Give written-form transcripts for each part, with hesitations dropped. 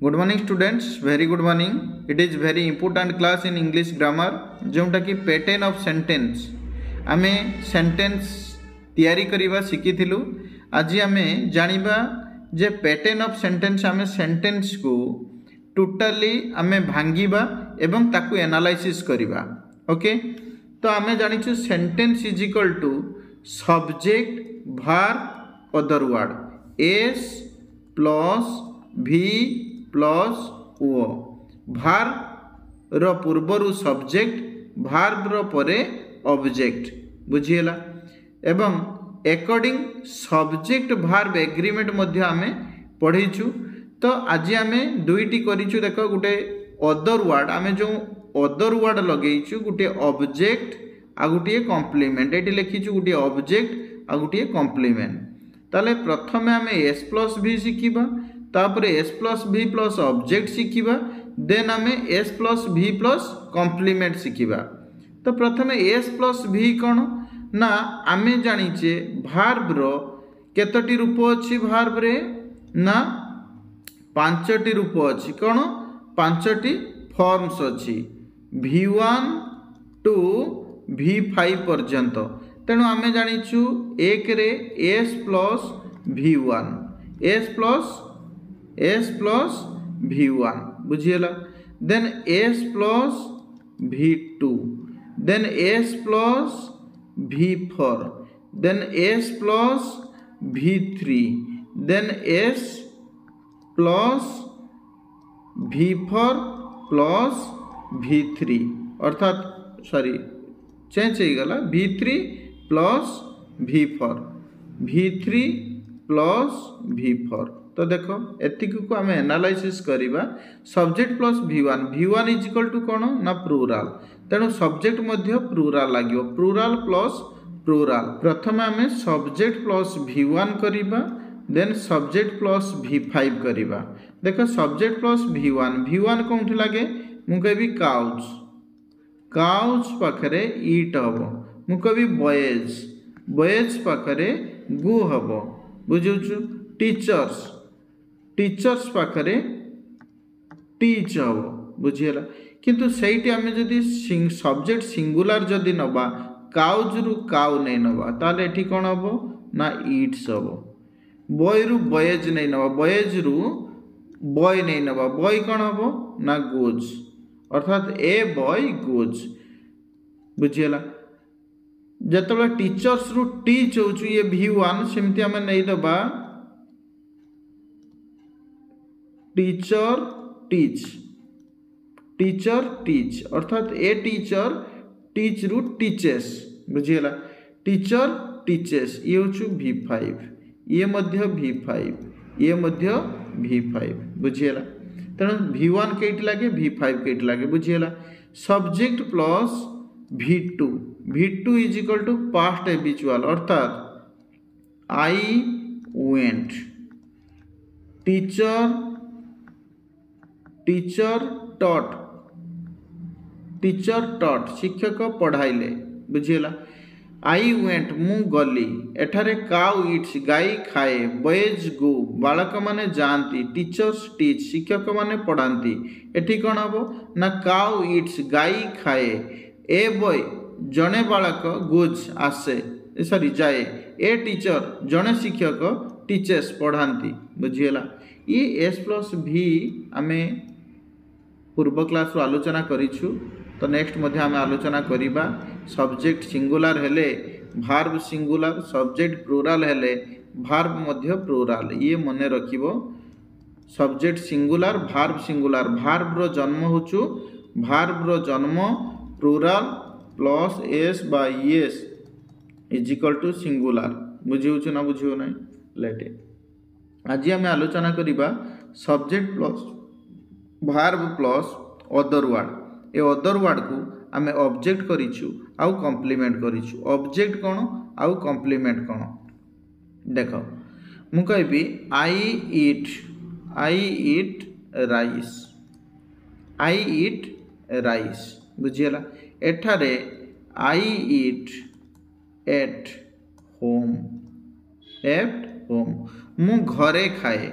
Good morning students, very good morning. It is very important class in English grammar जोटा कि pattern of sentence आमे sentence तैयारी करबा शिखिथिलु। आज आमे जानिबा जे पैटर्न ऑफ सेंटेंस आमे सेंटेंस को टोटली आमे भांगिबा एवं ताकू एनालाइसिस करबा। ओके, तो आमे जानिछु sentence is equal to subject verb other word S plus V plus O. Verb रो पूर्वरु सब्जेक्ट, भार्ब रो परे ऑब्जेक्ट, बुझिएला। एवं अकॉर्डिंग सब्जेक्ट भार्ब एग्रीमेंट मध्य आमे पढ़ीछु। तो आज आमे दुईटी करिछु। देखो, गुटे अदर वर्ड आमे जो अदर वर्ड लगेइछु, गुटे ऑब्जेक्ट आ गुटे कॉम्प्लीमेंट। एटी लिखिछु गुटे ऑब्जेक्ट आ गुटे कॉम्प्लीमेंट। ताले प्रथमे आमे एस प्लस भी शिखिबा, तापरे S plus V plus object शिखिबा, then आमे S plus V plus complement शिखिबा। तो प्रथमे एस प्लस भी कौन ना आमे जानिचे भार्ब रो केतोटी रूप अछि। भार्ब रे ना पांचटी रूप अछि। कौन पांचटी फॉर्म्स अछि, V1 टू V5 पर्यंत। तेणु आमे जानिछु एक रे S plus V1, S plus V1, बुझिएला। Then S plus V2, then S plus V4, then S plus V3, then S plus V4 plus V3, अर्थात सॉरी चेंज हो गला, V3 plus V4, V3 plus V4। तो देखो एतिक को आम analysis करिबा। Subject plus V1, V1 is equal to कौन ना प्लूराल। तेणु सब्जेक्ट मध्य प्लूराल लागियो, प्लूराल प्लस प्लूराल। प्रथम आम सब्जेक्ट प्लस V1 करिबा, देन सब्जेक्ट प्लस V5 करिबा। देखो सब्जेक्ट प्लस V1, V1 कौन लगे मु कहबी काउज, काउज पाखरे ईट हबो। मु कहबी बॉयज, बॉयज पाखरे गु हबो, बुझुछु। टीचर्स, टीचर्स पाखरे टीच हबो, बुझिएला। किंतु सेठी आमे जदि सब्जेक्ट सिंगुलर जदि नबा, काउज रु काउ नै नबा, ताले एठी कोन हबो ना ईट्स हबो। बॉय रु बॉयज नै नबा, बॉयज रु बॉय नै नबा, बॉय कोन हबो ना गोज, अर्थात ए बॉय गोज, बुझिएला। जतबे टीचर्स रु टीच होछु ये V1, सेमति आमे नै दबा टीचर टीच, टीचर टीच, अर्थात ए टीचर टीच रु टीचेस, बुझिएला। टीचर टीचेस ये होछु V5, ये मध्य V5, ये मध्य V5, बुझिएला। तेणु V1 केट लागे, V5 केट लागे, बुझिएला। Subject plus V2, V2 is equal to past habitual, अर्थात I went. Teacher, teacher taught, teacher taught, शिक्षक पढ़ाइले, बुझिएला। आई वेंट मु गली, एठारे काउ इट्स गाई खाए, बॉयज गो बालक माने जाती, टीचर्स टीच शिक्षक माने पढ़ाती। एठी कोन हबो ना काउ इट्स गाई खाए, ए बॉय जने बालक गोज आसे, सॉरी जाए, ए टीचर जने शिक्षक टीचर्स पढ़ाती, बुझिएला। ये एस प्लस भी आमे पूर्व क्लास रो आलोचना करिछु। तो नेक्स्ट मध्य आमे आलोचना करिबा। सब्जेक्ट सिंगुलर हेले भार्ब सिंगुलर, सब्जेक्ट प्लूराल हेले भार्ब मध्य प्लूराल, ये मने रखिबो। Subject singular, verb singular, verb रो जन्म होछु, भार्ब रो जन्म plural plus s by s is equal to singular, बुझिउछु ना बुझिउ नै लेटे। आज आमे आलोचना करिबा subject plus verb plus other word. A other word को आमे ऑब्जेक्ट करिछु आउ कॉम्प्लीमेंट करिछु। ऑब्जेक्ट कोन आउ कॉम्प्लीमेंट कोन देखो। मु कहबी आई ईट राइस, आई ईट राइस, बुझिएला। एठारे आई ईट एट होम, मु घरे खाए,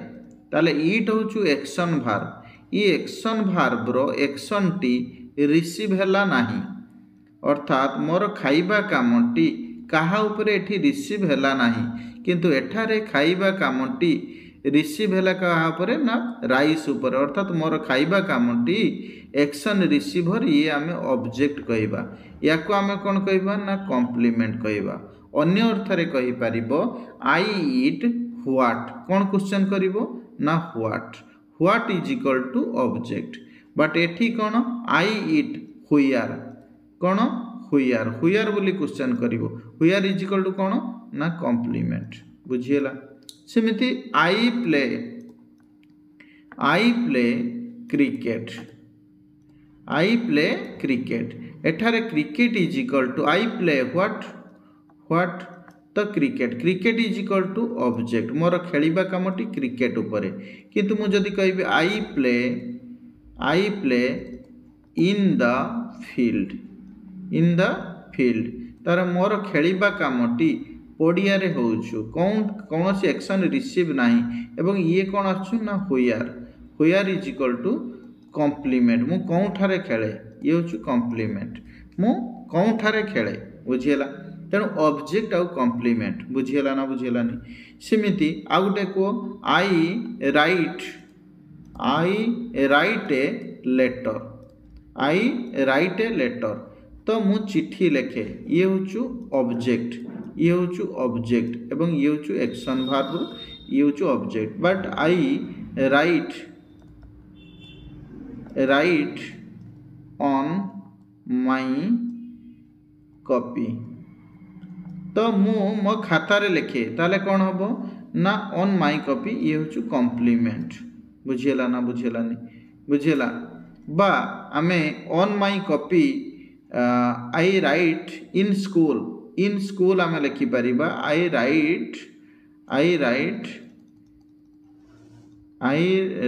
ताले इट होचु एक्शन भार्ब ये एक्शन भार्ब रो एक्शन टी रिसीव हैला नाही अर्थात मोर खाइबा कामटी काहा उपरे एठी रिसीव हैला नाही किंतु एठारे खाइबा कामटी रिसीव हैला काहा उपरे ना राइस उपरे अर्थात मोर खाइबा कामटी एक्शन रिसीवर ये आमे ऑब्जेक्ट कहबा याको आमे कोन कहबा ना कॉम्प्लीमेंट कहबा अन्य अर्थ रे कहि परिबो आई ईट व्हाट कोन क्वेश्चन करिवो ना what is equal to object but एठी कोन आई ईट हुयर कोन हुयर बोली क्वेश्चन करिवो हुयर इज इक्वल टू कोन ना कॉम्प्लीमेंट बुझियला सेमिति आई प्ले क्रिकेट एठारे cricket is equal to I play what तो cricket is equal to object मोर खेलिबा कामटी क्रिकेट उपरे किंतु मु जदी कहबी I play in the field तार मोर खेलिबा कामटी पड़िया रे होउछु कौन सी एक्शन रिसीव नाही एवं ये कौन आछु ना हुयर इज इक्वल टू कॉम्प्लीमेंट मु कौठारे खेले ये होछु कॉम्प्लीमेंट मु कौठारे खेले बुझियला तेणु ऑब्जेक्ट आउ कॉम्प्लीमेंट बुझियला ना बुझियलानी सेमिति आ गुटे को आई राइट ए लेटर तो मु चिट्ठी लेखे ये होछु ऑब्जेक्ट एवं ये होछु एक्शन वर्ब ये होछु object but I write on my copy तो मु मो खाता रे लिखे ताले कौन हबो ना ऑन माई कॉपी ये होछु कॉम्प्लीमेंट बुझियला ना बुझियलानी बुझियला बा आमे on my copy I right in school आमे लिखि परिबा आई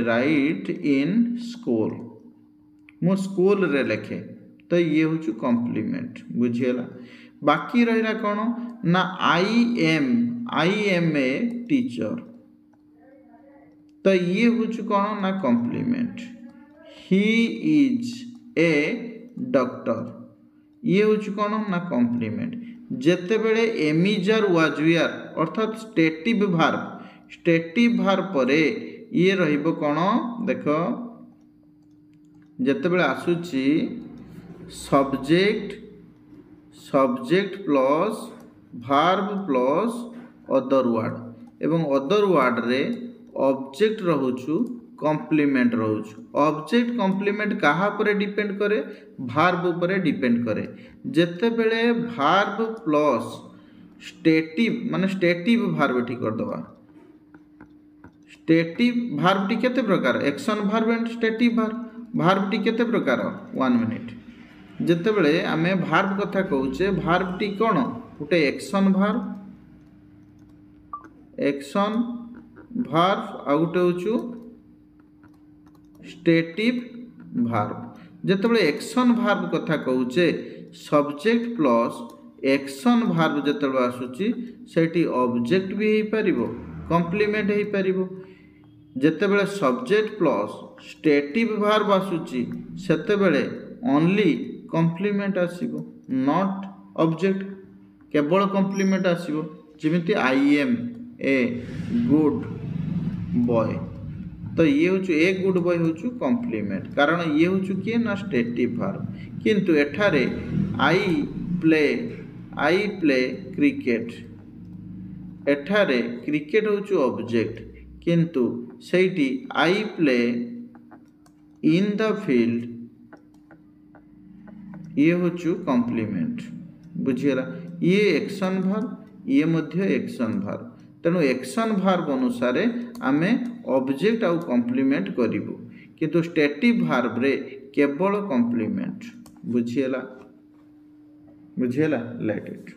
राइट इन स्कूल मु स्कूल रे लिखे तो ये होछु कॉम्प्लीमेंट बुझियला बाकी रहिला कोन ना आई एम ए टीचर तो ये होछु कोन ना complement he is a doctor ये होछु कोन ना कॉम्प्लीमेंट जेते बेले am is are was were अर्थात स्टेटिव भार्ब परे ये रहिबो कोन देखो जेते बेले आसुची subject plus verb plus other word एवं अदर वर्ड रे ऑब्जेक्ट रहउछु कॉम्प्लीमेंट रहउछु ऑब्जेक्ट कॉम्प्लीमेंट कहा पर डिपेंड करे भार्ब ऊपर डिपेंड करे जेते बेले भार्ब प्लस स्टेटिव माने स्टेटिव भार्ब ठीक कर दवा स्टेटिव भार्ब टी केते प्रकार action verb and stative verb T केते प्रकार 1 मिनिट जेते बेले आमे भार्ब कथा कहउचे भार्ब टी कोन उटे एक्शन भार्ब आउटे होचु स्टेटिव भार्ब जेते बेले एक्शन भार्ब कथा कहउचे सब्जेक्ट प्लस एक्शन भार्ब जेते बेले आसुची सेठी ऑब्जेक्ट भी हेई परिबो कॉम्प्लीमेंट हेई परिबो जेते बेले सब्जेक्ट प्लस स्टेटिव भार्ब आसुची सेते बेले ओनली कॉम्प्लीमेंट आसीबो नॉट ऑब्जेक्ट केवल कॉम्प्लीमेंट आसीबो जेमिति I am a good boy तो ये होचु ए गुड बॉय होचु कॉम्प्लीमेंट कारण ये होचु किए ना स्टेटिव भार्ब किंतु एठारे आई प्ले क्रिकेट एठारे क्रिकेट होचु ऑब्जेक्ट किंतु सेठी I play in the field ये होचु कॉम्प्लीमेंट बुझियला ये एक्शन भार्ब ये मध्य एक्शन भार्ब तेणु एक्शन भार्ब अनुसार आमे ऑब्जेक्ट आउ कॉम्प्लीमेंट करिवो किंतु स्टेटिव भार्ब रे केवल कॉम्प्लीमेंट बुझियला लेट इट